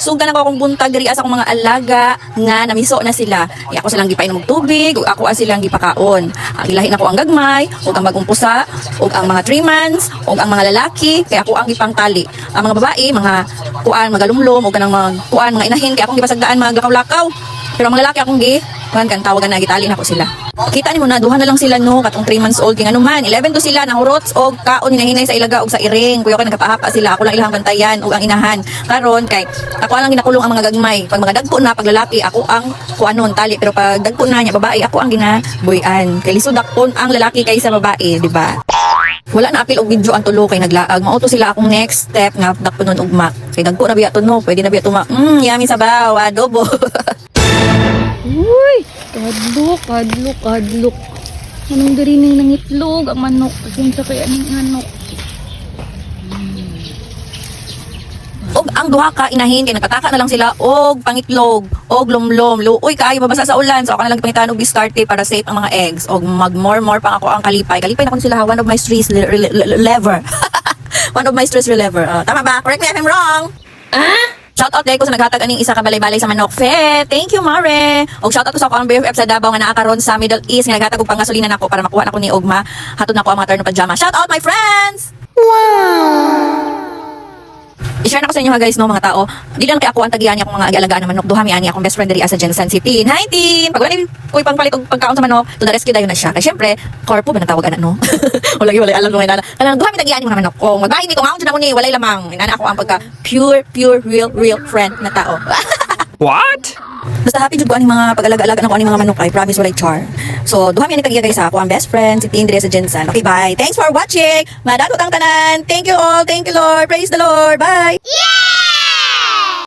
Nagsugan ako akong buntag diri sa akong mga alaga nga namiso na sila. Ako silang gipainom og tubig, ug ako silang gipakaon. Ang ilahin ako ang gagmay, ug ang bagong pusa, ug ang mga 3 months, ug ang mga lalaki kay ako ang gipangtali. Ang mga babae, mga kuan, magalumlom ug kanang mga kuan, mga inahin kay akong gipasagdaan mga lakaw-lakaw. Pero ang mga lalaki akong kan tawagan na gitali na ko sila. Kita nimo na duha na lang sila no katong 3 months old kay anuman 11 to sila nahurots og kaon hinahinay sa ilaga og sa iring kuya ka nagapahapa sila ako lang ilang bantayan ug ang inahan karon kay ako lang ginakulong ang mga gagmay pag mga dagko na paglalaki ako ang kuanon tali pero pag dagko na nya babae ako ang ginabuyan kay lisod dakpon ang lalaki kaysa babae di ba? Wala na apil og video ang tulo kay naglaag mauto sila akong next step nga dakponon ugma kay dagko na biya to no pwede na biya tuma yummy sabaw adobo. Uy, kadlok. Anong dari na ng itlog, ang manok. Pasensya kaya ng manok. Og ang duha ka inahin kay nagkataka na lang sila og pangitlog og lumlom luoy kaayo mabasa sa ulan so ako na lang pangitaan og diskarte para safe ang mga eggs og mag more pang ako ang kalipay na ko sila one of my stress reliever one of my stress reliever tama ba correct me if I'm wrong shout out day ko sa naghatag aning isa ka balay-balay sa manok fe. Thank you Mare. Og shout out ko sa akong BFF sa Davao nga naa karon sa Middle East nga naghatag og pangasolina nako para makuha nako ni Ogma. Hatod nako ang mga terno pajama. Shout out my friends. I-share na ko sa inyo ha guys no mga tao. Di lang kay ako ang tagihan niya akong mga agi-alagaan na manok. Duha mi ani akong best friend diri sa Jensen City. Hi team. Pag wala ni koy pangpalit og pagkaon sa manok, to the rescue dayon na siya. Kay syempre, corpo ba natawag ana no. Wala gi wala alam ko na. Kanang duha mi tagihan ni mga manok. Kung magbahin ni kung aon na mo ni walay lamang. Inana ako ang pagka pure real friend na tao. What? Basta happy jud ko ani mga pag-alaga-alaga nako ani mga manok ay promise walay char. So duha mi ani tagiya guys ako ang best friend si Tindre sa Jensen. Okay bye. Thanks for watching. Madadot ang tanan. Thank you all. Thank you Lord. Praise the Lord. Bye. Yeah!